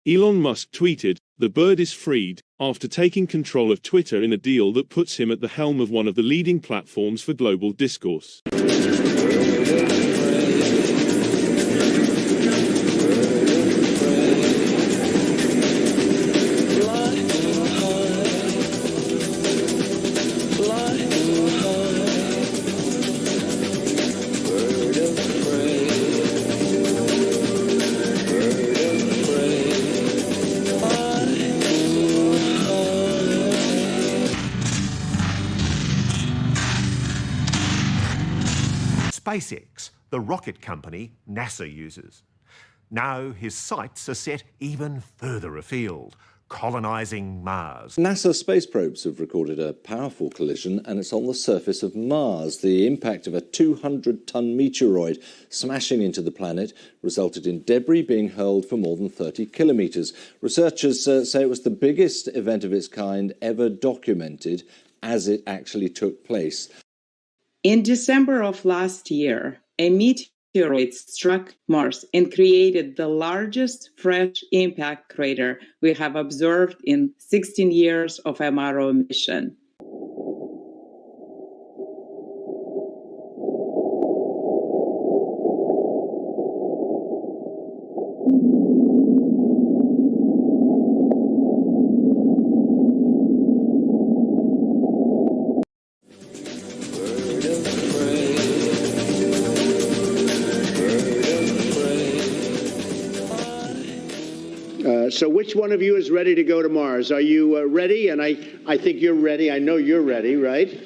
Elon Musk tweeted, "The bird is freed," after taking control of Twitter in a deal that puts him at the helm of one of the leading platforms for global discourse. SpaceX, the rocket company NASA uses. Now his sights are set even further afield, colonising Mars. NASA space probes have recorded a powerful collision, and it's on the surface of Mars. The impact of a 200-ton meteoroid smashing into the planet resulted in debris being hurled for more than 30 kilometres. Researchers say it was the biggest event of its kind ever documented, as it actually took place. In December of last year, a meteoroid struck Mars and created the largest fresh impact crater we have observed in 16 years of MRO mission. So which one of you is ready to go to Mars? Are you ready? And I think you're ready. I know you're ready, right?